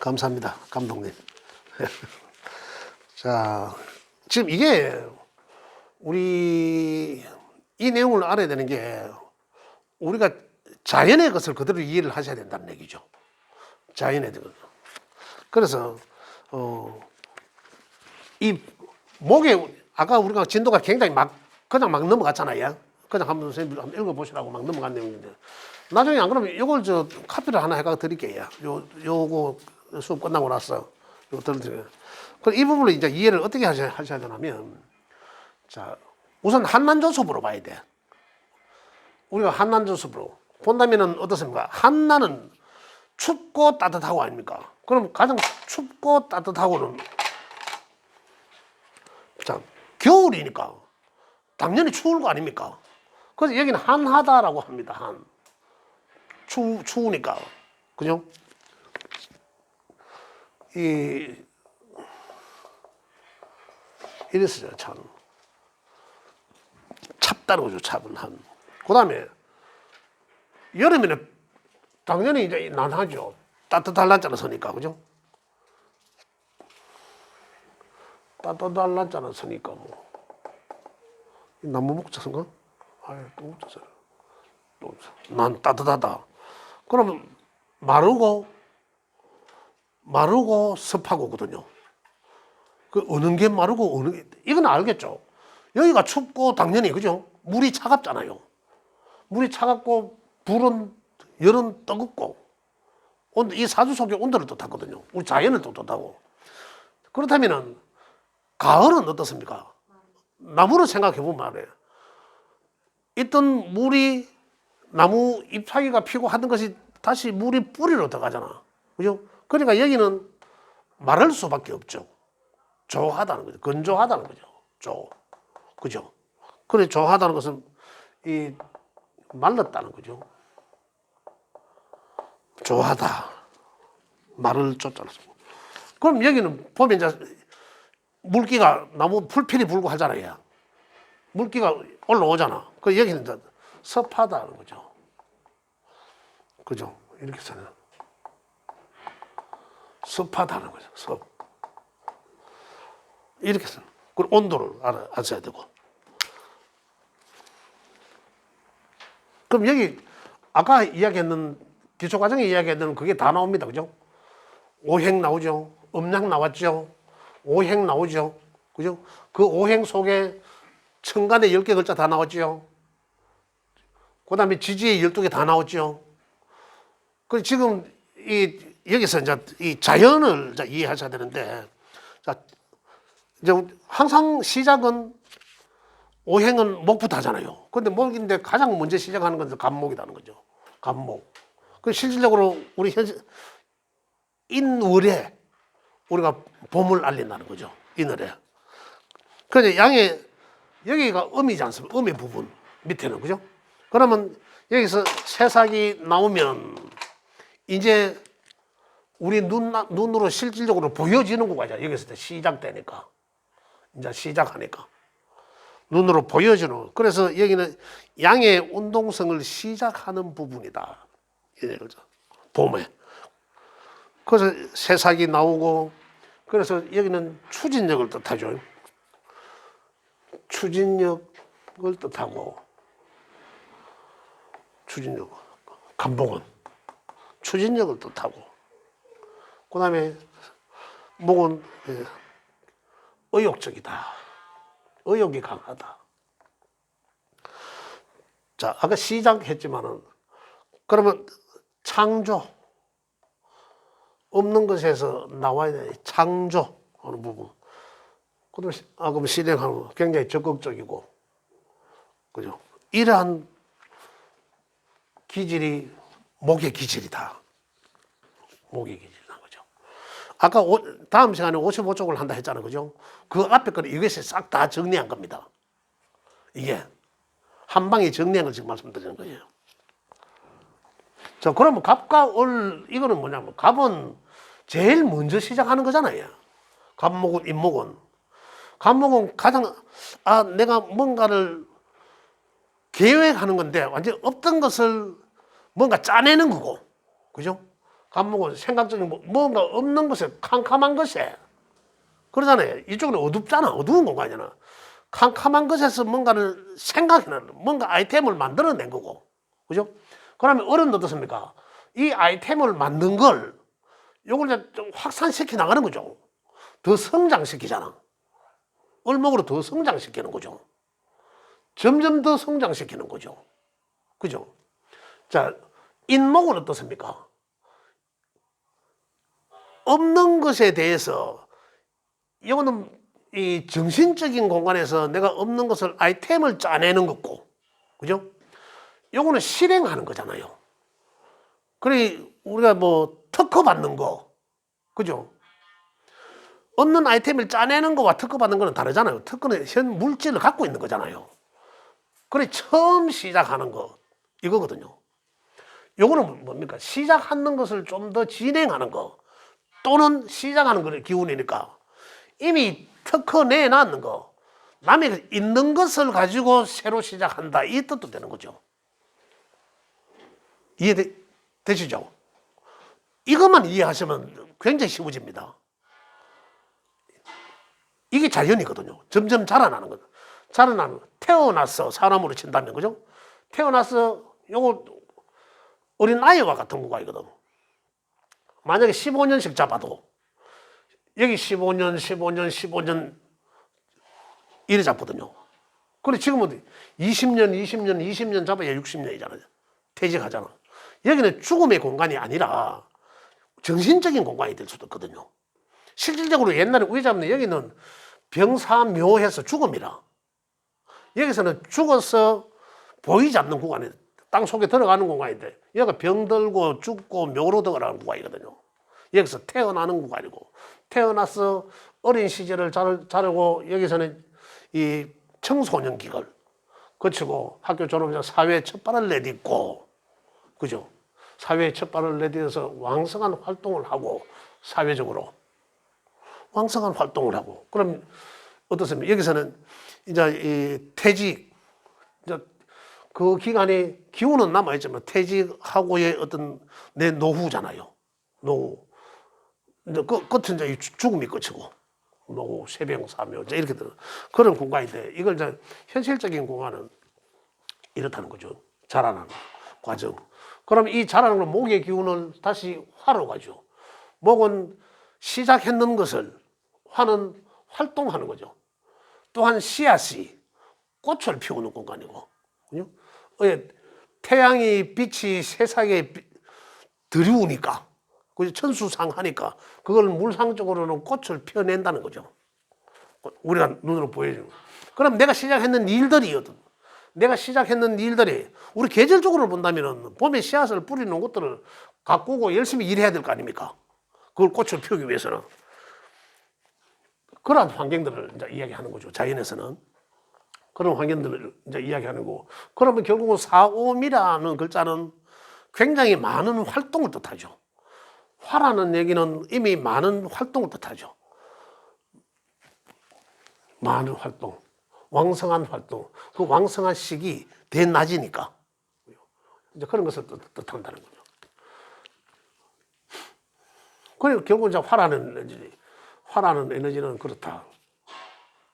감사합니다, 감독님. 자, 지금 이게 우리 이 내용을 알아야 되는 게 우리가 자연의 것을 그대로 이해를 하셔야 된다는 얘기죠. 자연의 것. 그래서 이 목에 아까 우리가 진도가 굉장히 그냥 막 넘어갔잖아요. 그냥 한번 선생님 한번 읽어보시라고 막 넘어간 내용인데 나중에 안 그러면 이걸 저 카피를 하나 해가 드릴게요. 요거 수업 끝나고 나서 요거 들려드려요. 그럼 이 부분을 이제 이해를 어떻게 하셔야 되냐면, 자, 우선 한난조섭으로 봐야 돼. 우리가 한난조섭으로 본다면은 어떻습니까? 한나는 춥고 따뜻하고 아닙니까? 그럼 가장 춥고 따뜻하고는, 자, 겨울이니까 당연히 추울 거 아닙니까? 그래서 여기는 한하다라고 합니다. 한. 추우니까. 그죠? 이랬어요, 참. 찹다는 거죠, 찹은 한. 그 다음에, 여름에는 당연히 이제 난하죠. 따뜻할 난자를 쓰니까, 그죠? 따뜻할 난자를 쓰니까, 뭐. 나무 목자인가? 아유, 또 목자어요. 난 따뜻하다. 그러면 마르고 습하고거든요. 그 어느 게 마르고 어느 게, 이건 알겠죠. 여기가 춥고 당연히, 그죠? 물이 차갑잖아요. 물이 차갑고 불은 열은 뜨겁고 이 사주 속의 온도를 뜻하거든요. 우리 자연을 뜻하고. 그렇다면은 가을은 어떻습니까? 나무를 생각해 보면 말이에요. 있던 물이 나무 잎사귀가 피고 하던 것이 다시 물이 뿌리로 들어가잖아. 그죠? 그러니까 여기는 마를 수밖에 없죠. 조하다는 거죠. 건조하다는 거죠. 그죠? 그래, 조하다는 것은 이 말랐다는 거죠. 조하다. 말을 쫓잖아. 그럼 여기는 보면 이제 물기가 나무 풀필이 불고 하잖아요. 물기가 올라오잖아. 그 여기는 이제 습하다는 거죠. 그죠? 이렇게 써요. 습하다는 거죠. 습. 이렇게 써요. 그리고 온도를 아셔야 되고. 그럼 여기 아까 이야기했는 기초과정에 이야기했던 그게 다 나옵니다. 그죠? 오행 나오죠. 음양 나왔죠. 오행 나오죠. 그죠? 그 오행 속에 천간에 10개 글자 다 나왔죠. 그 다음에 지지에 12개 다 나왔죠. 그 지금 여기서 이제 이 자연을 이제 이해하셔야 되는데, 자, 이제 항상 시작은 오행은 목부터 하잖아요. 근데 목인데 가장 먼저 시작하는 건 간목이라는 거죠. 간목. 그 실질적으로 우리 인월에 우리가 봄을 알린다는 거죠. 인월에. 그래서 여기가 음이지 않습니까? 음의 부분 밑에는, 그죠? 그러면 여기서 새싹이 나오면 이제 우리 눈으로 실질적으로 보여지는 거가 여기서 시작되니까, 이제 시작하니까 눈으로 보여주는. 그래서 여기는 양의 운동성을 시작하는 부분이다. 이거죠. 봄에. 그래서 새싹이 나오고, 그래서 여기는 추진력을 뜻하죠. 추진력을 뜻하고, 추진력, 간목은 추진력을 뜻하고, 그 다음에 목은 의욕적이다. 의욕이 강하다. 자, 아까 시작했지만은, 그러면 창조, 없는 것에서 나와야 돼. 창조하는 부분. 그럼 실행하는 거 굉장히 적극적이고, 그죠? 이러한 기질이 목의 기질이다. 목의 기질이라는 거죠. 아까 다음 시간에 55쪽을 한다 했잖아요. 그죠? 그 앞에 거는 이것이 싹 다 정리한 겁니다. 이게. 한 방에 정리한 걸 지금 말씀드리는 거예요. 자, 그러면 갑과 을, 이거는 뭐냐면, 갑은 제일 먼저 시작하는 거잖아요. 갑목은, 임목은. 갑목은 가장, 내가 뭔가를 계획하는 건데, 완전 없던 것을 뭔가 짜내는 거고, 그죠? 감목은 생각적인 뭔가 없는 것에 캄캄한 것에 그러잖아요. 이쪽은 어둡잖아. 어두운 공간이잖아. 캄캄한 것에서 뭔가를 생각해내는 뭔가 아이템을 만들어낸 거고 그죠? 그러면 어른도 어떻습니까? 이 아이템을 만든 걸 요걸 이제 좀 확산시켜 나가는 거죠. 더 성장시키잖아. 얼목으로 더 성장시키는 거죠. 점점 더 성장시키는 거죠. 그죠? 자, 인목은 어떻습니까? 없는 것에 대해서 이거는 이 정신적인 공간에서 내가 없는 것을 아이템을 짜내는 거고, 그죠? 요거는 실행하는 거잖아요. 그래, 우리가 뭐 특허 받는 거, 그죠? 없는 아이템을 짜내는 거와 특허 받는 거는 다르잖아요. 특허는 현 물질을 갖고 있는 거잖아요. 그래, 처음 시작하는 거, 이거거든요. 요거는 뭡니까? 시작하는 것을 좀 더 진행하는 거, 또는 시작하는 거를 기운이니까 이미 특허 내놨는 거, 남이 있는 것을 가지고 새로 시작한다. 이 뜻도 되는 거죠. 이해되시죠? 이것만 이해하시면 굉장히 쉬워집니다. 이게 자연이거든요. 점점 자라나는 거죠. 자라나는 거. 태어났어. 사람으로 친다면, 그죠? 태어났어. 요거 어린 아이와 같은 공간이거든. 만약에 15년씩 잡아도 여기 15년, 15년, 15년 이래 잡거든요. 그래 지금은 20년, 20년, 20년 잡아야 60년이잖아요. 퇴직하잖아. 여기는 죽음의 공간이 아니라 정신적인 공간이 될 수도 있거든요. 실질적으로 옛날에 우리 잡는 여기는 병사묘해서 죽음이라. 여기서는 죽어서 보이지 않는 구간이 땅 속에 들어가는 공간인데 여기가 병들고 죽고 묘로 들어가는 구간이거든요. 여기서 태어나는 구간이고 태어나서 어린 시절을 자르고 여기서는 이 청소년 기걸 거치고 학교 졸업해서 사회에 첫 발을 내딛고 그죠? 사회에 첫 발을 내딛어서 왕성한 활동을 하고 사회적으로 왕성한 활동을 하고 그럼 어떻습니까? 여기서는 이제 이 퇴직 이제 그 기간에 기운은 남아있지만 퇴직하고의 어떤 내 노후잖아요. 노후. 이제 끝은 이제 죽음이 끝이고 노후, 세병, 사묘 이렇게 되는 그런 공간인데 이걸 이제 현실적인 공간은 이렇다는 거죠. 자라나는 과정. 그럼 이 자라는 목의 기운을 다시 화로 가죠. 목은 시작했는 것을 화는 활동하는 거죠. 또한 씨앗이 꽃을 피우는 공간이고 태양이 빛이 세상에 들이우니까 천수상하니까 그걸 물상적으로는 꽃을 피워낸다는 거죠. 우리가 눈으로 보여주는. 그럼 내가 시작했는 일들이거든. 내가 시작했는 일들이 우리 계절적으로 본다면 봄에 씨앗을 뿌리는 것들을 가꾸고 열심히 일해야 될 거 아닙니까? 그걸 꽃을 피우기 위해서는. 그런 환경들을 이제 이야기하는 거죠. 자연에서는. 그런 환경들을 이제 이야기하는 거고. 그러면 결국은 사옴이라는 글자는 굉장히 많은 활동을 뜻하죠. 화라는 얘기는 이미 많은 활동을 뜻하죠. 많은 활동, 왕성한 활동, 그 왕성한 시기 대낮이니까 이제 그런 것을 뜻한다는 거죠. 그리고 결국 이제 화라는 에너지는 그렇다.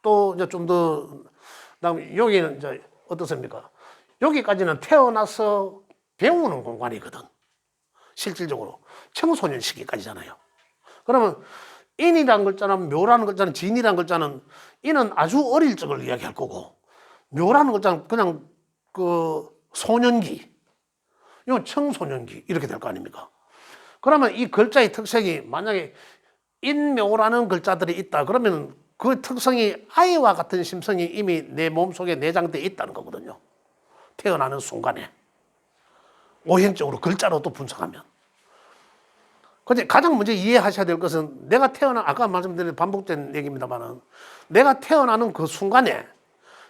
또 이제 좀 더 그다음에 여기는 이제 어떻습니까? 여기까지는 태어나서 배우는 공간이거든. 실질적으로 청소년 시기까지잖아요. 그러면 인이라는 글자는 묘라는 글자는 진이라는 글자는 인은 아주 어릴 적을 이야기할 거고 묘라는 글자는 그냥 그 소년기, 이건 청소년기 이렇게 될 거 아닙니까? 그러면 이 글자의 특색이 만약에 인묘라는 글자들이 있다 그러면 그 특성이 아이와 같은 심성이 이미 내 몸속에 내장되어 있다는 거거든요. 태어나는 순간에 오행적으로 글자로도 분석하면. 근데 가장 먼저 이해하셔야 될 것은 내가 아까 말씀드린 반복된 얘기입니다만은 내가 태어나는 그 순간에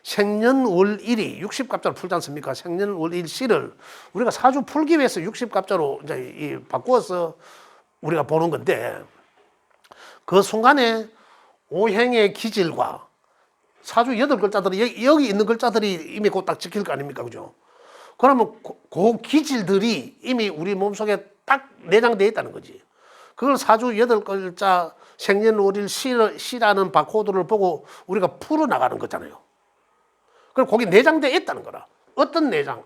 생년월일이 60갑자로 풀지 않습니까? 생년월일시를 우리가 사주 풀기 위해서 60갑자로 이제 바꾸어서 우리가 보는 건데 그 순간에 오행의 기질과 사주 8글자들이 여기 있는 글자들이 이미 곧 딱 지킬 거 아닙니까? 그죠? 그러면 그 기질들이 이미 우리 몸속에 딱 내장되어 있다는 거지. 그걸 사주 8글자 생년월일 시라는 바코드를 보고 우리가 풀어나가는 거잖아요. 그럼 거기 내장되어 있다는 거라. 어떤 내장?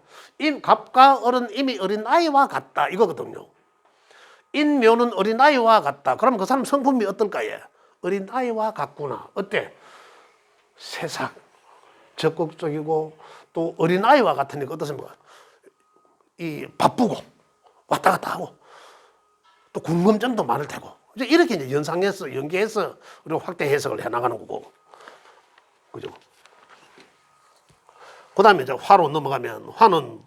갑과 을은 이미 어린아이와 같다 이거거든요. 인묘는 어린아이와 같다. 그럼 그 사람 성품이 어떨까? 예. 어린아이와 같구나. 어때? 세상 적극적이고 또 어린아이와 같으니까 어떻습니까? 이 바쁘고 왔다 갔다 하고 또 궁금증도 많을 테고 이제 이렇게 이제 연계해서 우리가 확대 해석을 해나가는 거고, 그죠? 그 다음에 이제 화로 넘어가면, 화는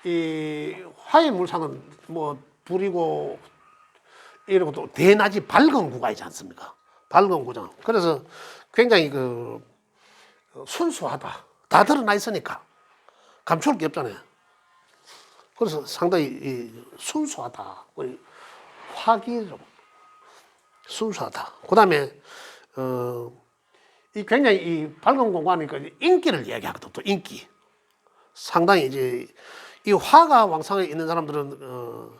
이 화의 물상은 뭐 불이고 이러고 또 대낮이 밝은 구가이지 않습니까? 밝은 구장. 그래서 굉장히 그 순수하다. 다 드러나 있으니까 감출 게 없잖아요. 그래서 상당히 순수하다. 화기로 순수하다. 그 다음에 이 굉장히 이 밝은 공간이니까 인기를 이야기하거든. 또 인기. 상당히 이제 이 화가 왕성하게 있는 사람들은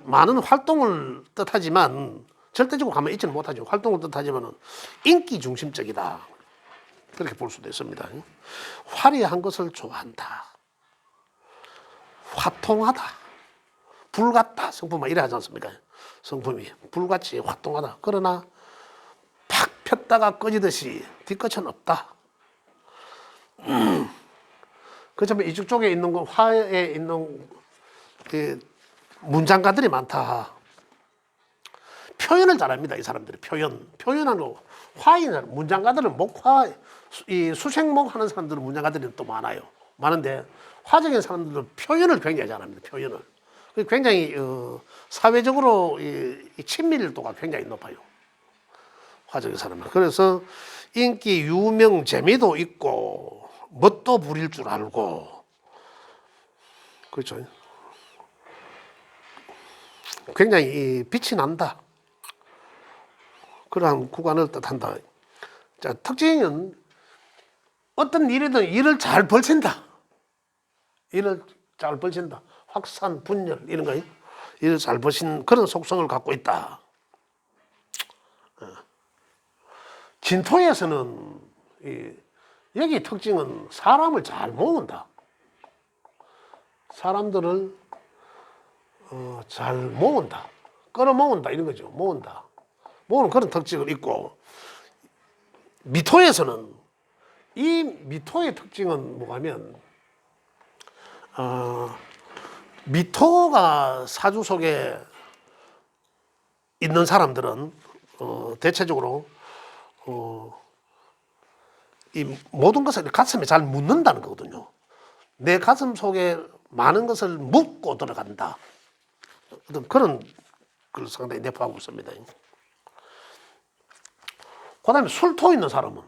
많은 활동을 뜻하지만 절대적으로 가만히 있지는 못하죠. 활동을 뜻하지만 인기 중심적이다. 그렇게 볼 수도 있습니다. 화려한 것을 좋아한다. 화통하다. 불같다. 성품이 이래 하지 않습니까? 성품이 불같이 화통하다. 그러나 팍 폈다가 꺼지듯이 뒤끝은 없다. 그렇지만 이쪽 쪽에 있는 건 화에 있는 문장가들이 많다. 표현을 잘합니다. 이 사람들이 표현하는 거. 화인 문장가들은 목화, 이 수생목 하는 사람들은 문장가들이 또 많아요. 많은데 화적인 사람들은 표현을 굉장히 잘합니다. 표현을. 굉장히 사회적으로 이 친밀도가 굉장히 높아요. 화적인 사람은. 그래서 인기, 유명, 재미도 있고 멋도 부릴 줄 알고, 그렇죠. 굉장히 빛이 난다. 그러한 구간을 뜻한다. 자, 특징은 어떤 일이든 일을 잘 벌친다. 일을 잘 벌친다. 확산, 분열 이런 거, 일을 잘 벌친 그런 속성을 갖고 있다. 진토에서는 여기 특징은 사람을 잘 모은다. 사람들을 잘 모은다. 끌어모은다 이런 거죠. 모은다. 모으는 그런 특징을 있고, 미토에서는 이 미토의 특징은 뭐냐면 미토가 사주 속에 있는 사람들은 대체적으로 이 모든 것을 가슴에 잘 묻는다는 거거든요. 내 가슴 속에 많은 것을 묻고 들어간다. 어떤 그런 걸 상당히 내포하고 있습니다. 그 다음에 술토 있는 사람은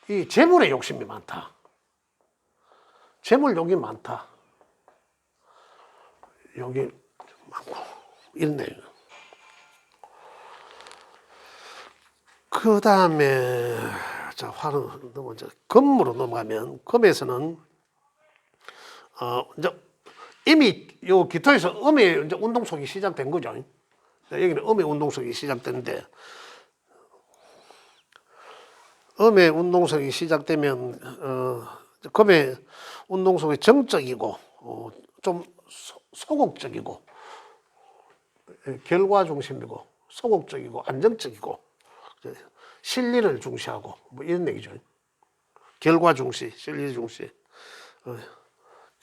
이 재물에 욕심이 많다. 재물욕이 많다. 욕이 많고 이런 내용. 그 다음에 자 화는 넘어져 금으로 넘어가면, 금에서는 이제 이미 요 기토에서 음의 이제 운동속이 시작된 거죠. 여기는 음의 운동속이 시작되는데, 음의 운동속이 시작되면 금의 운동속이 정적이고 좀 소극적이고 결과 중심이고 소극적이고 안정적이고 실리를 중시하고 뭐 이런 얘기죠. 결과 중시, 실리 중시.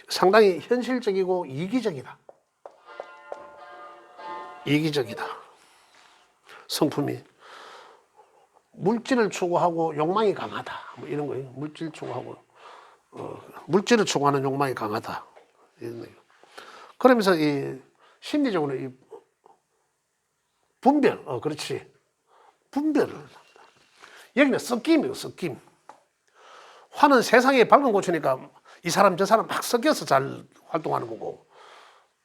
상당히 현실적이고 이기적이다. 이기적이다. 성품이 물질을 추구하고 욕망이 강하다. 뭐 이런 거예요. 물질 추구하고 물질을 추구하는 욕망이 강하다. 이런 거예요. 그러면서 이 심리적으로 이 분별, 그렇지. 분별을 한다. 여기는 섞임이에요. 섞임. 화는 세상에 밝은 곳이니까 이 사람 저 사람 막 섞여서 잘 활동하는 거고,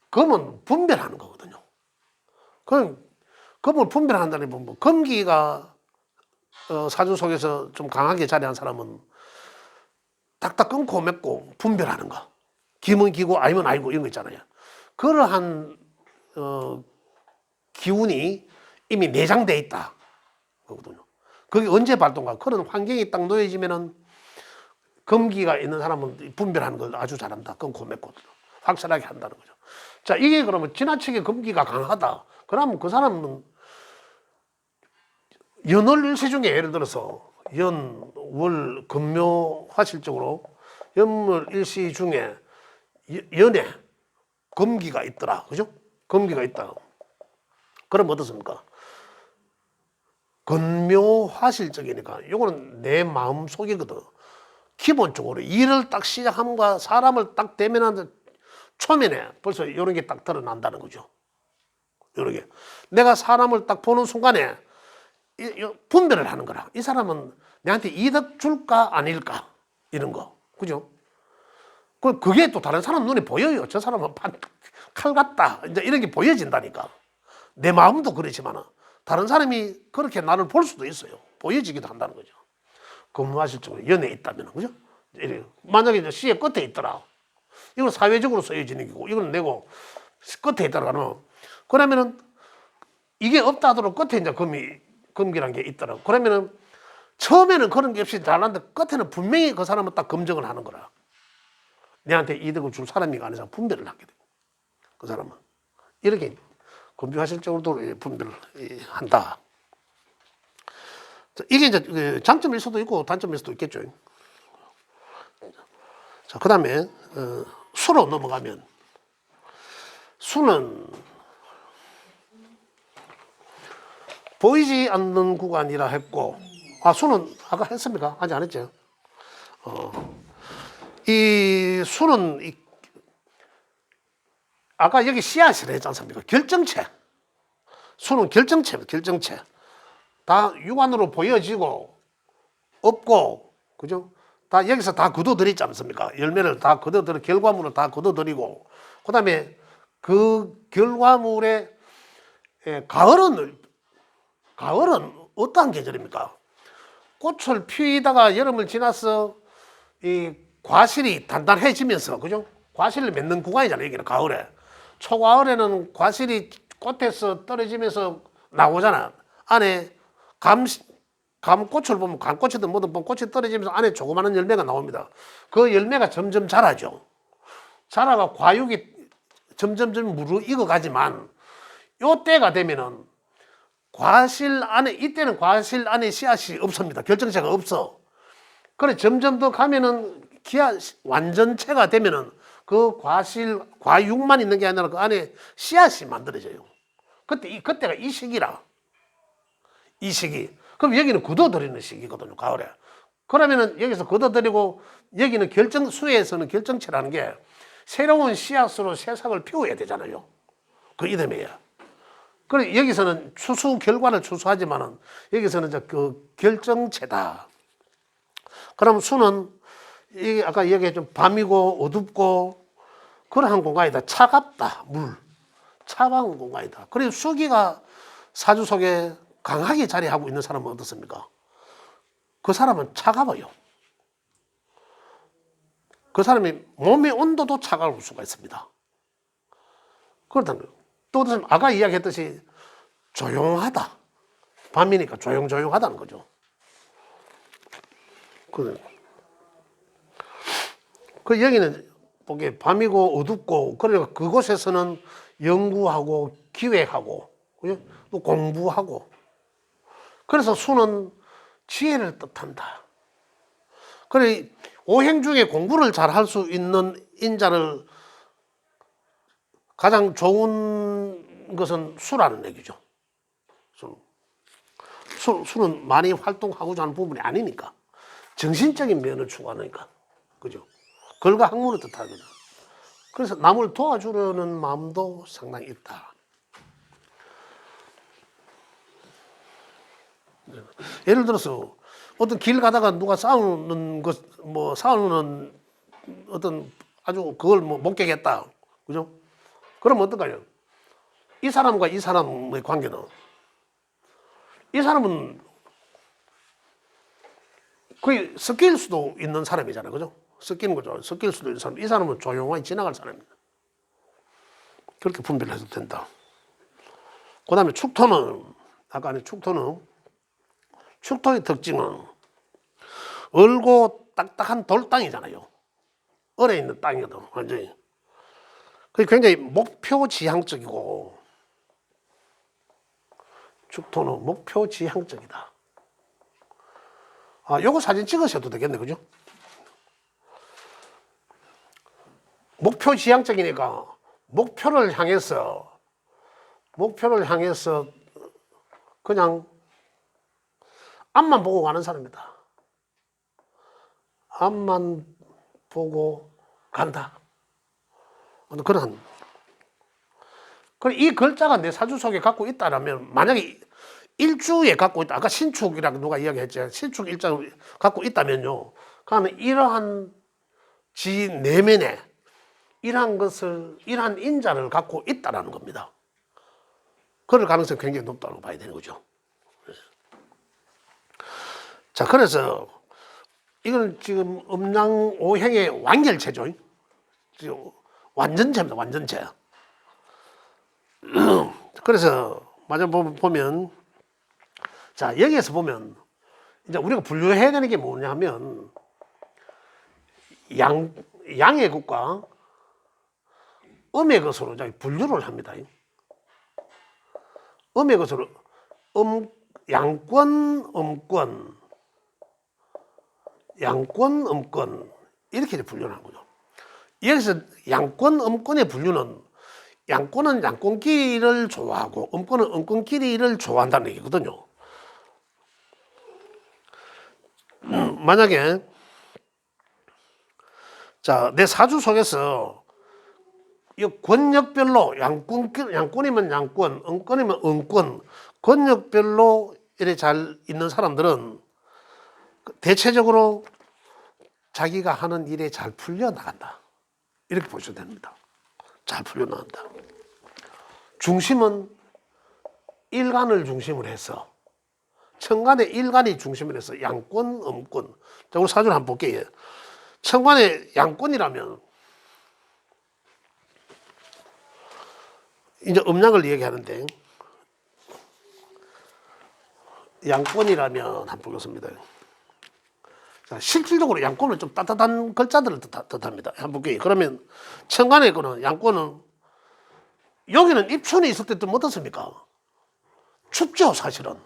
금은 분별하는 거거든요. 그럼 금을 분별한다는 건 금기가 사주 속에서 좀 강하게 자리한 사람은 딱딱 끊고 맺고 분별하는 거. 기면 기고 아니면 아니고 이런 거 있잖아요. 그러한 기운이 이미 내장돼 있다 거거든요. 그게 언제 발동가? 그런 환경이 딱 놓여지면은 금기가 있는 사람은 분별하는 걸 아주 잘한다. 그건 고맥거든요. 확실하게 한다는 거죠. 자, 이게 그러면 지나치게 금기가 강하다. 그러면 그 사람은 연월일시 중에 예를 들어서 연, 월, 금묘 화실적으로 연월일시 중에 연에 금기가 있더라. 그죠? 금기가 있다. 그럼 어떻습니까? 건묘화실적이니까 이거는 내 마음 속이거든. 기본적으로 일을 딱 시작함과 사람을 딱 대면하는 초면에 벌써 이런 게 딱 드러난다는 거죠. 이런 게. 내가 사람을 딱 보는 순간에 분별을 하는 거라. 이 사람은 내한테 이득 줄까 아닐까 이런 거. 그죠? 그게 또 다른 사람 눈에 보여요. 저 사람은 칼 같다. 이제 이런 게 보여진다니까. 내 마음도 그렇지만 다른 사람이 그렇게 나를 볼 수도 있어요. 보여지기도 한다는 거죠. 근무하실적으로 연에 있다면, 그죠? 만약에 이제 시의 끝에 있더라. 이건 사회적으로 쓰여지는 거고, 이건 내고 끝에 있더라. 그러면은 이게 없다 하도록 끝에 이제 금기란 게 있더라. 그러면은 처음에는 그런 게 없이 잘하는데 끝에는 분명히 그 사람은 딱 검증을 하는 거라. 내한테 이득을 줄 사람이 아니라 분별을 하게 되고, 그 사람은. 이렇게 금기화실적으로도 분별을 한다. 이게 이제 장점일 수도 있고 단점일 수도 있겠죠. 자, 그 다음에 수로 넘어가면 수는 보이지 않는 구간이라 했고, 수는 아까 했습니까? 아직 안 했죠. 이 수는 아까 여기 씨앗이라 했지 않습니까? 결정체. 수는 결정체입니다. 결정체. 다 육안으로 보여지고 없고, 그죠? 다 여기서 다 거둬들이지 않습니까? 열매를 다 거둬들이, 결과물을 다 거둬들이고, 그 다음에 그 결과물의 가을은 어떠한 계절입니까? 꽃을 피다가 여름을 지나서 이 과실이 단단해지면서, 그죠? 과실을 맺는 구간이잖아요. 여기는 가을에. 초가을에는 과실이 꽃에서 떨어지면서 나오잖아. 안에 감꽃을 보면 감꽃이든 뭐든 보면 꽃이 떨어지면서 안에 조그마한 열매가 나옵니다. 그 열매가 점점 자라죠. 자라가 과육이 점점점 무르익어 가지만 요 때가 되면은 과실 안에, 이때는 과실 안에 씨앗이 없습니다. 결정체가 없어. 그래 점점 더 가면은 완전체가 되면은 그 과육만 있는 게 아니라 그 안에 씨앗이 만들어져요. 그때가 이 시기라. 이 시기. 그럼 여기는 굳어들이는 시기거든요, 가을에. 그러면은 여기서 굳어들이고, 여기는 수에서는 결정체라는 게 새로운 씨앗으로 새싹을 피워야 되잖아요. 그 이듬해야. 그래, 여기서는 결과를 추수하지만은, 여기서는 이제 그 결정체다. 그럼 수는, 이게 아까 여기 좀 밤이고 어둡고, 그러한 공간이다. 차갑다, 차가운 공간이다. 그리고 수기가 사주 속에 강하게 자리하고 있는 사람은 어떻습니까? 그 사람은 차가워요. 그 사람이 몸의 온도도 차가울 수가 있습니다. 그렇다면 또 아까 이야기했듯이 조용하다. 밤이니까 조용조용하다는 거죠. 그 여기는 보기에 밤이고 어둡고, 그러니까 그곳에서는 연구하고 기획하고, 또 공부하고. 그래서 수는 지혜를 뜻한다. 그래, 오행 중에 공부를 잘 할 수 있는 인자를 가장 좋은 것은 수라는 얘기죠. 수는 많이 활동하고자 하는 부분이 아니니까. 정신적인 면을 추구하니까. 그죠? 글과 학문을 뜻하거든. 그래서 남을 도와주려는 마음도 상당히 있다. 예를 들어서 어떤 길 가다가 누가 싸우는 어떤 아주 그걸 목격했다. 그죠? 그럼 어떨까요? 이 사람과 이 사람의 관계는, 이 사람은 거의 섞일 수도 있는 사람이잖아요. 그죠? 섞이는 거죠. 섞일 수도 있는 사람. 이 사람은 조용하게 지나갈 사람입니다. 그렇게 분별을 해도 된다. 그 다음에 축토는, 아까 축토는, 축토의 특징은 얼고 딱딱한 돌땅이잖아요. 얼에 있는 땅이거든, 완전히. 그게 굉장히 목표 지향적이고, 축토는 목표 지향적이다. 아, 요거 사진 찍으셔도 되겠네, 그죠? 목표 지향적이니까 목표를 향해서 그냥 앞만 보고 가는 사람이다. 앞만 보고 간다. 그런. 이 글자가 내 사주 속에 갖고 있다라면, 만약에 일주에 갖고 있다. 아까 신축이라고 누가 이야기했죠. 신축 일자를 갖고 있다면요. 그러면 이러한 지 내면에 이러한 인자를 갖고 있다라는 겁니다. 그럴 가능성이 굉장히 높다고 봐야 되는 거죠. 자, 그래서 이건 지금 음양 오행의 완결체죠. 완전체입니다, 완전체. 그래서 마저 보면, 자, 여기에서 보면 이제 우리가 분류해야 되는 게 뭐냐 하면, 양의 것과 음의 것으로 분류를 합니다. 음의 것으로 양권, 음권 이렇게 분류를 하는 거죠. 여기서 양권, 음권의 분류는, 양권은 양권끼리를 좋아하고 음권은 음권끼리를 좋아한다는 얘기거든요. 만약에 자, 내 사주 속에서 이 권역별로 양권이면 양권, 음권이면 음권, 권역별로 이렇게 잘 있는 사람들은 대체적으로 자기가 하는 일에 잘 풀려나간다. 이렇게 보셔도 됩니다. 잘 풀려나간다. 중심은 일간을 중심으로 해서, 천간의 일간이 중심으로 해서 양권, 음권. 자, 우리 사주를 한번 볼게요. 천간의 양권이라면, 이제 음양을 얘기하는데, 양권이라면 한번 보겠습니다. 자, 실질적으로 양권은 좀 따뜻한 글자들을 뜻합니다. 한번 볼게요. 그러면 천간의 거는, 양권은, 여기는 입춘이 있을 때 좀 어떻습니까? 춥죠, 사실은.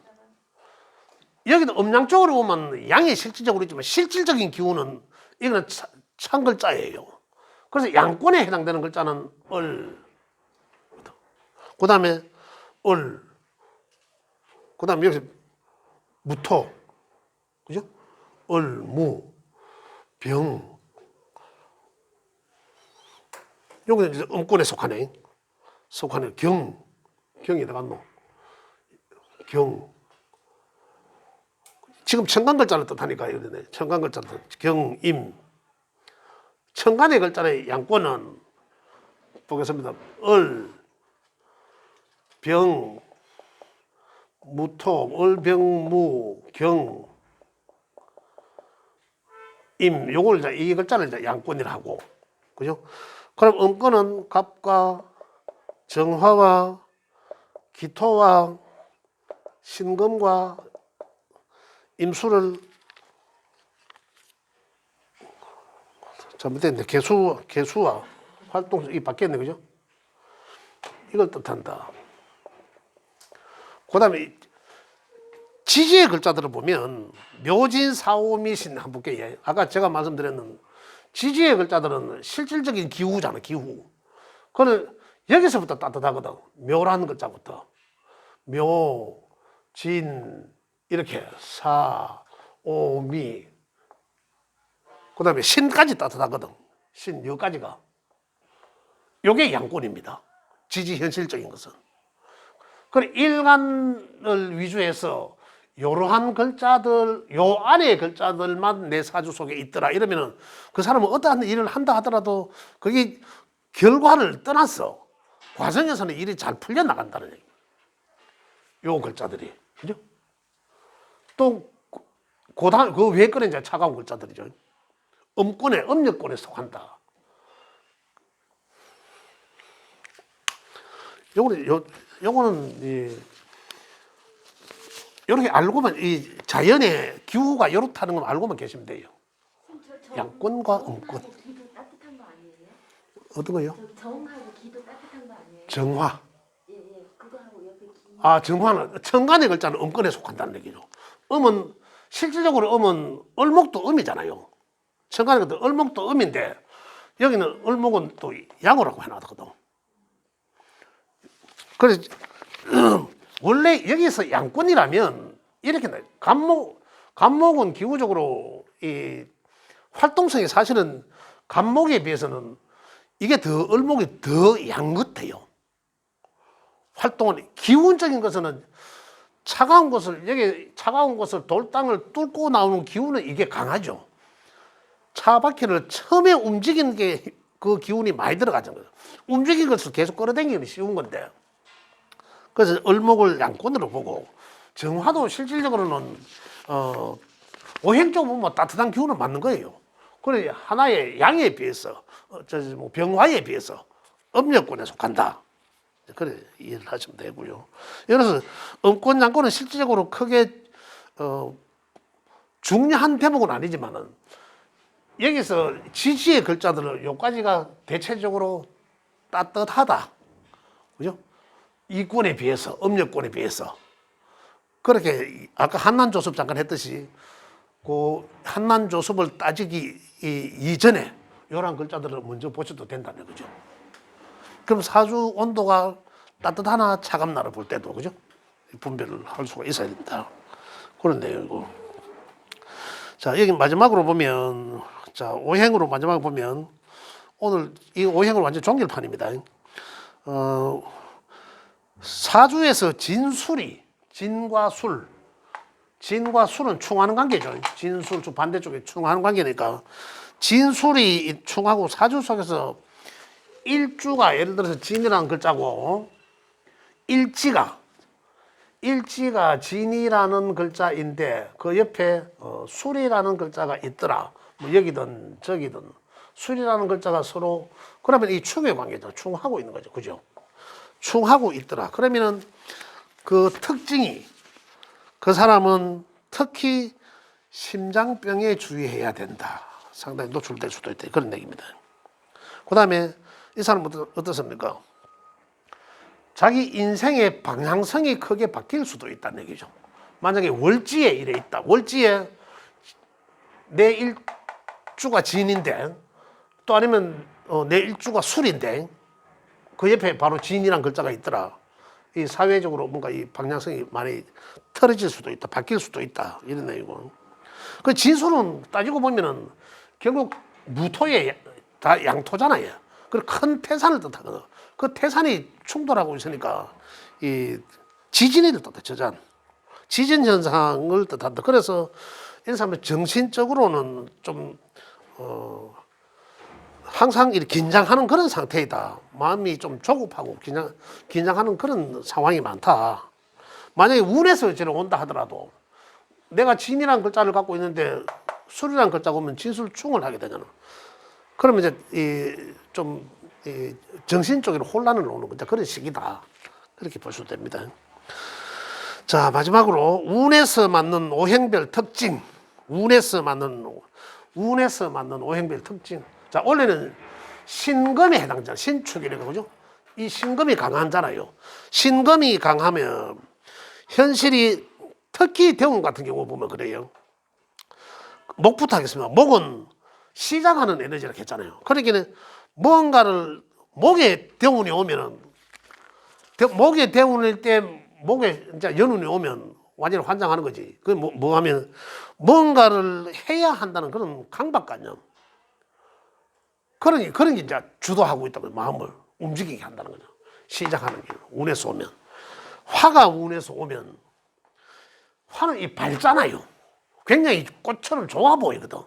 여기도 음양 쪽으로 보면 양이 실질적으로 있지만, 실질적인 기운은 이거는 찬 글자예요. 그래서 양권에 해당되는 글자는 을, 그 다음에 을, 그 다음에 여기서 무토, 그죠? 을, 무, 병. 여기는 이제 음권에 속하네. 경이 들어갔노. 경. 지금 천간 글자를 뜻하니까 이러네. 천간 글자를 뜻. 경임. 천간의 글자의 양권은 보겠습니다. 을, 병, 무토, 을병무, 경, 임. 요걸 이제 이 글자를 이제 양권이라 하고, 그죠? 그럼 음권은 갑과 정화와 기토와 신금과 임수를, 잘못됐네. 개수와 활동, 이 바뀌었네, 그죠? 이걸 뜻한다. 그 다음에 지지의 글자들을 보면, 묘진, 사오미신 한번 볼게요. 아까 제가 말씀드렸는 지지의 글자들은 실질적인 기후잖아, 기후. 그거는 여기서부터 따뜻하거든. 묘라는 글자부터. 묘, 진, 이렇게, 사, 오, 미. 그 다음에 신까지 따뜻하거든. 신, 여기까지가. 요게 양권입니다. 지지 현실적인 것은. 그래, 일간을 위주해서 이러한 글자들, 요 안의 글자들만 내 사주 속에 있더라. 이러면은 그 사람은 어떠한 일을 한다 하더라도 그게 결과를 떠나서 과정에서는 일이 잘 풀려나간다는 얘기예요. 요 글자들이. 그죠? 또, 그 위에 거는 이제 차가운 글자들이죠. 음권에, 음력권에 속한다. 요거는 이렇게 알고만 이 자연의 기후가 이렇다는 걸 알고만 계시면 돼요. 양권과 음권. 기도 따뜻한 거 아니에요? 어떤 거요? 정하고 기도 따뜻한 거 아니에요? 정화. 예, 예. 그거하고 옆에 기. 아, 정화는 천간의 글자는 음권에 속한다는 얘기죠. 음은 실질적으로 음은 을목도 음이잖아요. 천간의 글자 을목도 음인데 여기는 을목은 또 양호라고 해놨거든. 그래서 원래 여기서 양권이라면 이렇게 나요. 간목은 기후적으로 이 활동성이 사실은 간목에 비해서는 이게 더 을목이 더 양 같아요. 활동은 기운적인 것은 차가운 것을 돌땅을 뚫고 나오는 기운은 이게 강하죠. 차 바퀴를 처음에 움직이는 게 그 기운이 많이 들어가잖아요. 움직인 것을 계속 끌어당기는 쉬운 건데. 그래서 을목을 양권으로 보고 정화도 실질적으로는 오행적으로 보면 따뜻한 기운을 맞는 거예요. 그래 하나의 양에 비해서 병화에 비해서 음력권에 속한다. 그래 이해를 하시면 되고요. 그래서 음권 양권은 실질적으로 크게 중요한 대목은 아니지만은 여기서 지지의 글자들은 요까지가 대체적으로 따뜻하다. 그죠? 이권에 비해서, 음력권에 비해서. 그렇게 아까 한난조습 잠깐 했듯이 그 한난조습을 따지기 이전에 이런 글자들을 먼저 보셔도 된다는 거죠. 그럼 사주 온도가 따뜻하나 차갑나를 볼 때도 그죠? 분별을 할 수가 있어야 됩니다. 그런 내용이고. 자, 여기 마지막으로 보면 자, 오행으로 마지막으로 보면 오늘 이 오행은 완전 종결판입니다. 사주에서 진술이 진과 술은 충하는 관계죠. 진술 반대쪽에 충하는 관계니까 진술이 충하고 사주 속에서 일주가 예를 들어서 진이라는 글자고 일지가 진이라는 글자인데 그 옆에 술이라는 글자가 있더라. 뭐 여기든 저기든 술이라는 글자가 서로 그러면 이 충의 관계죠. 충하고 있는 거죠. 그죠? 충하고 있더라. 그러면은 그 특징이 그 사람은 특히 심장병에 주의해야 된다. 상당히 노출될 수도 있다. 그런 얘기입니다. 그 다음에 이 사람은 어떻습니까? 자기 인생의 방향성이 크게 바뀔 수도 있다는 얘기죠. 만약에 월지에 이래 있다. 월지에 내 일주가 진인데 또 아니면 내 일주가 술인데 그 옆에 바로 진이란 글자가 있더라. 이 사회적으로 뭔가 이 방향성이 많이 틀어질 수도 있다. 바뀔 수도 있다. 이런 내용이고. 그 진술은 따지고 보면은 결국 무토의 다 양토잖아요. 그리고 큰 태산을 뜻하거든. 그 태산이 충돌하고 있으니까 이 지진을 뜻해. 저잔. 지진 현상을 뜻한다. 그래서 이 사람은 정신적으로는 좀 항상 이렇게 긴장하는 그런 상태이다. 마음이 좀 조급하고 긴장하는 그런 상황이 많다. 만약에 운에서 저를 온다 하더라도 내가 진이라는 글자를 갖고 있는데 술이라는 글자가 오면 진술충을 하게 되잖아. 그러면 이제 정신적으로 혼란을 오는 거죠. 그런 시기다. 그렇게 볼 수도 됩니다. 자, 마지막으로 운에서 맞는 오행별 특징. 운에서 맞는 오행별 특징. 자, 원래는 신금에 해당자, 신축이라고 그죠? 이 신금이 강하잖아요. 신금이 강하면 현실이 특히 대운 같은 경우 보면 그래요. 목부터 하겠습니다. 목은 시작하는 에너지라고 했잖아요. 그러니까 뭔가를 목에 대운이 오면은 목에 대운일 때 목에 이제 연운이 오면 완전히 환장하는 거지. 그 뭐 하면 뭔가를 해야 한다는 그런 강박관념. 그런 게 이제 주도하고 있다고 마음을 움직이게 한다는 거죠. 시작하는 게 운에서 오면. 화가 운에서 오면 화는 이 밝잖아요. 굉장히 꽃처럼 좋아 보이거든.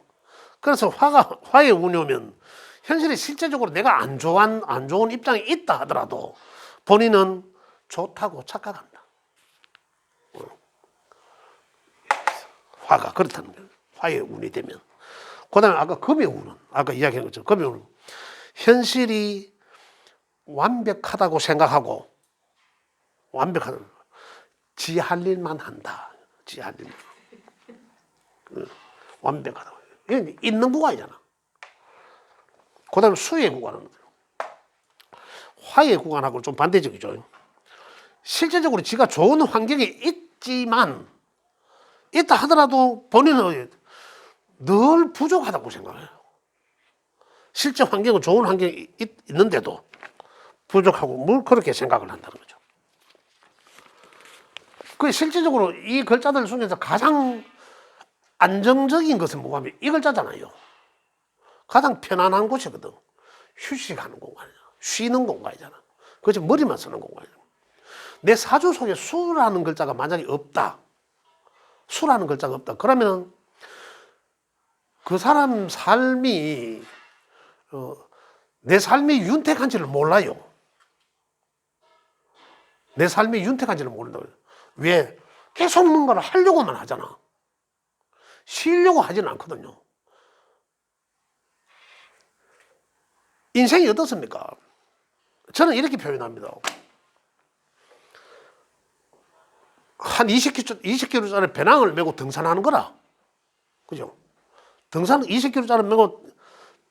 그래서 화의 운이 오면 현실에 실제적으로 내가 안 좋은 입장에 있다 하더라도 본인은 좋다고 착각한다. 화가 그렇다는 거예요. 화의 운이 되면. 그 다음에 아까 금의 운은, 아까 이야기한 것처럼 금의 운은 현실이 완벽하다고 생각하고 완벽하다. 지 할 일만 한다. 지 할 일만. 완벽하다. 이건 있는 구간이잖아. 그 다음에 수의 구간은 화의 구간하고 좀 반대적이죠. 실제적으로 지가 좋은 환경이 있지만 있다 하더라도 본인은 늘 부족하다고 생각해요. 실제 환경은 좋은 환경이 있는데도 부족하고 뭘 그렇게 생각을 한다는 거죠. 그 실질적으로 이 글자들 중에서 가장 안정적인 것은 뭐가 하면 이 글자잖아요. 가장 편안한 곳이거든. 휴식하는 공간이야. 쉬는 공간이잖아. 그렇지 머리만 쓰는 공간이야. 내 사주 속에 수라는 글자가 만약에 없다. 수라는 글자가 없다. 그러면 그 사람 삶이 내 삶이 윤택한지를 몰라요. 내 삶이 윤택한지를 모른다고요. 왜? 계속 뭔가를 하려고만 하잖아. 쉬려고 하지는 않거든요. 인생이 어떻습니까? 저는 이렇게 표현합니다. 한 20kg짜리 배낭을 메고 등산하는 거라. 그죠? 등산 20kg짜리 메고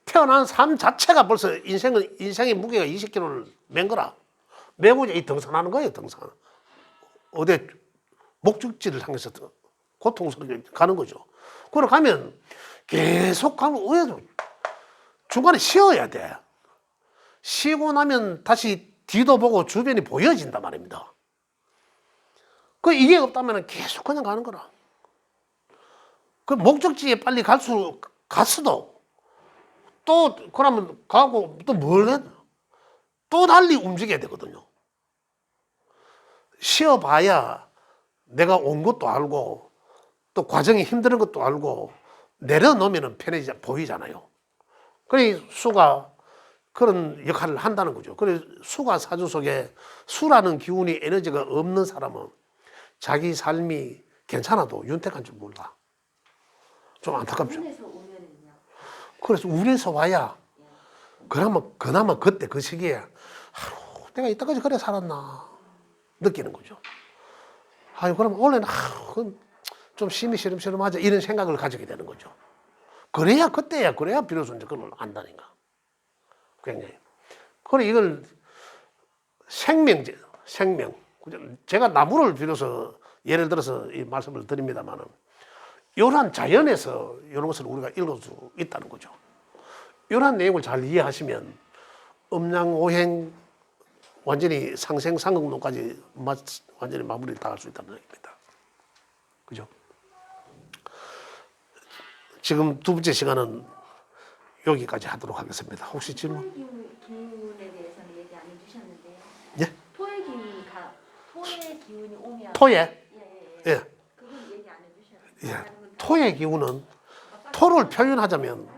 태어난 삶 자체가 벌써 인생의 무게가 20kg를 맨 거라. 메고 이 등산하는 거예요, 등산. 어디 목적지를 향해서 고통스럽게 가는 거죠. 그러 가면 계속 가면 왜 중간에 쉬어야 돼. 쉬고 나면 다시 뒤도 보고 주변이 보여진단 말입니다. 그 이게 없다면 계속 그냥 가는 거라. 그 목적지에 빨리 갔어도 또 그러면 가고 또 뭘 해? 또 달리 움직여야 되거든요. 쉬어봐야 내가 온 것도 알고 또 과정이 힘든 것도 알고 내려놓으면 편해져 보이잖아요. 그래 수가 그런 역할을 한다는 거죠. 그래 수가 사주 속에 수라는 기운이 에너지가 없는 사람은 자기 삶이 괜찮아도 윤택한 줄 몰라. 좀 안타깝죠. 운에서 오면은요. 그래서 운에서 와야 그나마 그때 그 시기에 아유, 내가 이때까지 그래 살았나 느끼는 거죠. 아유 그럼 원래는 좀 심이 시름시름하자 이런 생각을 가지게 되는 거죠. 그래야 그때야 그래야 비로소 이제 그걸 안다니까. 굉장히. 그래 이걸 생명. 제가 나무를 빌어서 예를 들어서 이 말씀을 드립니다만은 이러한 자연에서 이런 것을 우리가 읽을 수 있다는 거죠. 이러한 내용을 잘 이해하시면 음양오행 완전히 상생상극론까지 완전히 마무리를 다 할 수 있다는 얘기입니다. 그죠? 지금 두 번째 시간은 여기까지 하도록 하겠습니다. 혹시 질문? 토의 기운에 대해서는 얘기 안 해주셨는데요. 예? 토의 기운이 오면 토에? 예. 예. 그건 얘기 안 해주셨어요. 예. 토의 기운은 토를 표현하자면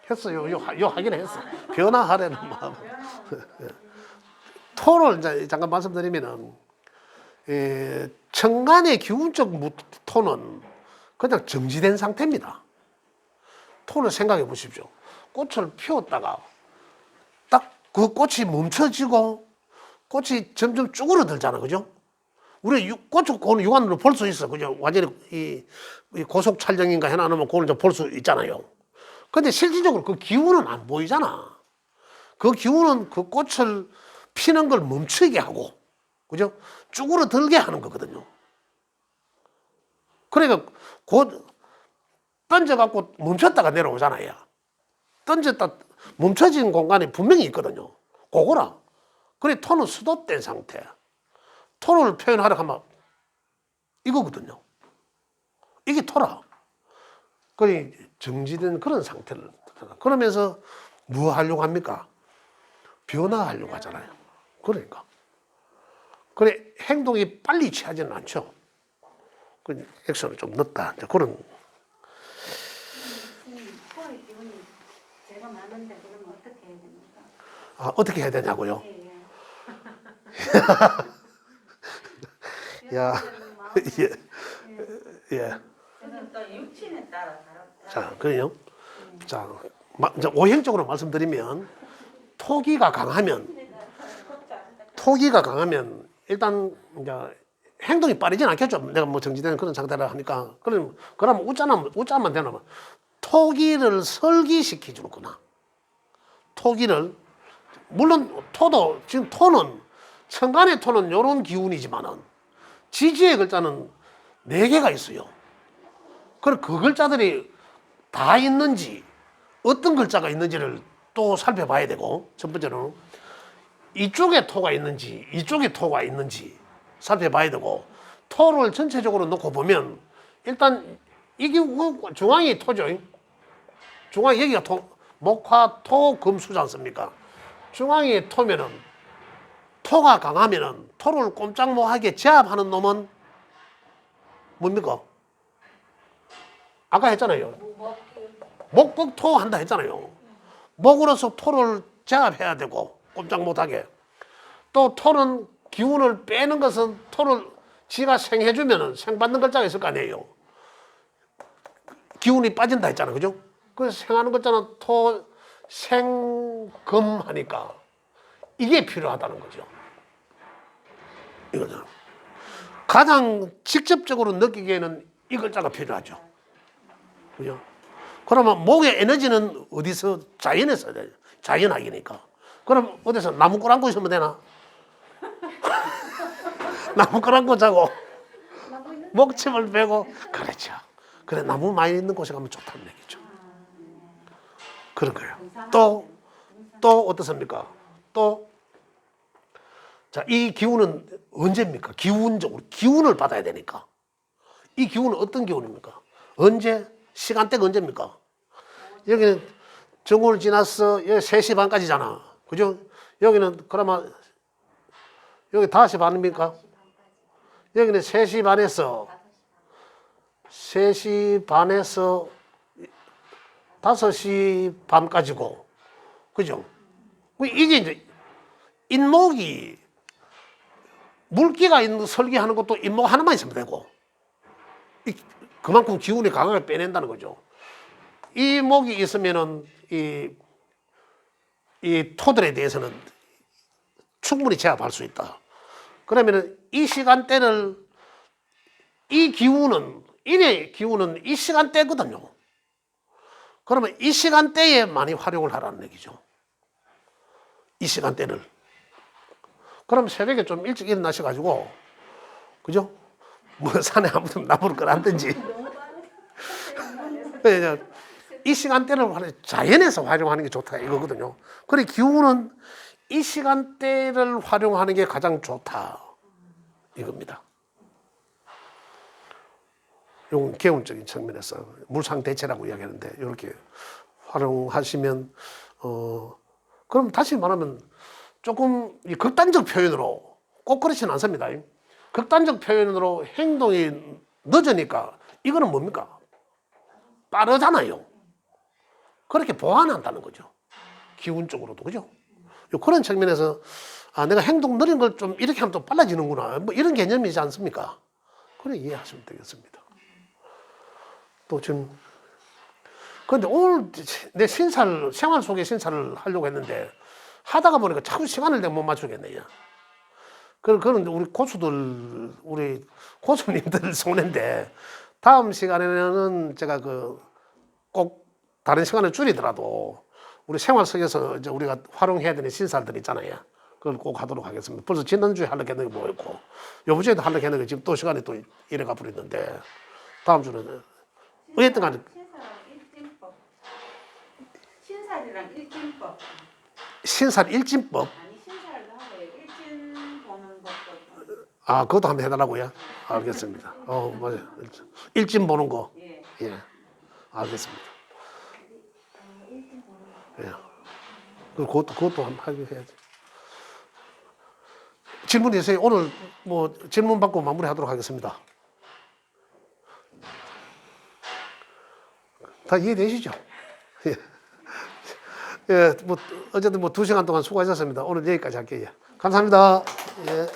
했어요. 요 하긴 했어. 변화하려는 마음. 예. 토를 이제 잠깐 말씀드리면은 천간의 기운적 토는 그냥 정지된 상태입니다. 토를 생각해 보십시오. 꽃을 피웠다가 딱 그 꽃이 멈춰지고 꽃이 점점 쭈그러들잖아, 그죠? 우리 꽃을 고는 육안으로 볼 수 있어, 그죠? 완전히 이 고속 촬영인가 해놔놓으면 그걸 볼 수 있잖아요. 근데 실질적으로 그 기운은 안 보이잖아. 그 기운은 그 꽃을 피는 걸 멈추게 하고, 그죠? 쭈그러들게 하는 거거든요. 그러니까 곧 던져갖고 멈췄다가 내려오잖아요. 던졌다 멈춰진 공간이 분명히 있거든요. 그거라. 그래 토는 수도된 상태. 토를 표현하려고 하면 이거거든요. 이게 토라. 그래 정지된 그런 상태를 그러면서 뭐 하려고 합니까? 변화하려고 하잖아요. 그러니까. 그래 행동이 빨리 취하지는 않죠. 그 액션을 좀 넣었다. 그런. 토의 기운이 제가 많은데 그러면 어떻게 해야 됩니까? 아, 어떻게 해야 되냐고요? 야, 예, 예. 저는 또 육친에 따라 다르다. 자, 그래요. 자, 이제 오행적으로 말씀드리면 토기가 강하면 일단 이제 행동이 빠르진 않겠죠. 내가 뭐 정지되는 그런 상태라 하니까. 그럼 웃자만 되나? 토기를 설기시켜 주는구나. 토기를 물론 토도 지금 토는 천간의 토는 이런 기운이지만은 지지의 글자는 4개가 있어요. 그럼 그 글자들이 다 있는지 어떤 글자가 있는지를 또 살펴봐야 되고 첫 번째로는 이쪽에 토가 있는지 이쪽에 토가 있는지 살펴봐야 되고 토를 전체적으로 놓고 보면 일단 이게 중앙이 토죠. 중앙이 여기가 토, 목화 토 금수지 않습니까? 중앙이 토면은 토가 강하면은 토를 꼼짝 못하게 제압하는 놈은 뭡니까? 아까 했잖아요. 목극토 한다 했잖아요. 목으로서 토를 제압해야 되고 꼼짝 못하게. 또 토는 기운을 빼는 것은 토를 지가 생해주면은 생받는 글자가 있을 거 아니에요. 기운이 빠진다 했잖아, 그죠? 그래서 생하는 글자는 토, 생, 금 하니까 이게 필요하다는 거죠. 이거죠. 가장 직접적으로 느끼기에는 이 글자가 필요하죠. 그죠? 그러면 목의 에너지는 어디서? 자연에서 돼요. 자연학이니까. 그럼 어디서 나무꾼 안고 있으면 되나? 나무꾼 안고 자고 목침을 베고 그렇죠. 그래 나무 많이 있는 곳에 가면 좋다는 얘기죠. 그런 거예요. 또 어떻습니까? 또 자, 이 기운은 언제입니까? 기운적으로 기운을 받아야 되니까. 이 기운은 어떤 기운입니까? 언제? 시간대가 언제입니까? 여기는 정오를 지나서 여기 3시 반까지잖아. 그죠? 여기는 그러면 여기 5시 반입니까? 여기는 3시 반에서 5시 반까지고. 그죠? 이게 이제 인목이 물기가 있는 설계하는 것도 인목 하나만 있으면 되고 그만큼 기운이 강하게 빼낸다는 거죠. 이 목이 있으면은 이 토들에 대해서는 충분히 제압할 수 있다. 그러면은 이 시간대를 이 기운은 인의 기운은 이 시간대거든요. 그러면 이 시간대에 많이 활용을 하라는 얘기죠. 이 시간대를. 그럼 새벽에 좀 일찍 일어나셔가지고, 그죠? 뭐 산에 아무튼 나무를 끌었든지. 이 시간대를 자연에서 활용하는 게 좋다 이거거든요. 그래 기운은 이 시간대를 활용하는 게 가장 좋다 이겁니다. 이건 개운적인 측면에서 물상대체라고 이야기하는데 이렇게 활용하시면 그럼 다시 말하면 조금 극단적 표현으로 꼭 그렇지는 않습니다. 극단적 표현으로 행동이 늦으니까 이거는 뭡니까? 빠르잖아요. 그렇게 보완한다는 거죠. 기운적으로도 그죠? 그런 측면에서 내가 행동 느린 걸 좀 이렇게 하면 또 빨라지는구나. 뭐 이런 개념이지 않습니까? 그래 이해하시면 되겠습니다. 또 지금 그런데 오늘 내 신사를 생활 속의 신사를 하려고 했는데 하다가 보니까 자꾸 시간을 내가 못 맞추겠네요. 그런 우리 고수님들 손해인데 다음 시간에는 제가 꼭 다른 시간을 줄이더라도 우리 생활 속에서 이제 우리가 활용해야 되는 신사들 있잖아요. 그걸 꼭 하도록 하겠습니다. 벌써 지난주에 하려고 했는 게 뭐였고 요번 주에도 하려고 했는 게 지금 또 시간이 또 이래가 버렸는데 다음 주는 어쨌든 간에 신살이랑 일진법. 신살 일진법. 아니 신살도 하고 일진 보는 것도. 그것도 한번 해달라고요? 알겠습니다. 맞아요. 일진 보는 거. 예. 예. 알겠습니다. 예. 그것도 한번 하게 해야지. 질문 있어요? 오늘 뭐 질문 받고 마무리하도록 하겠습니다. 다 이해되시죠? 예. 예, 어쨌든 2시간 동안 수고하셨습니다. 오늘 여기까지 할게요. 감사합니다. 예.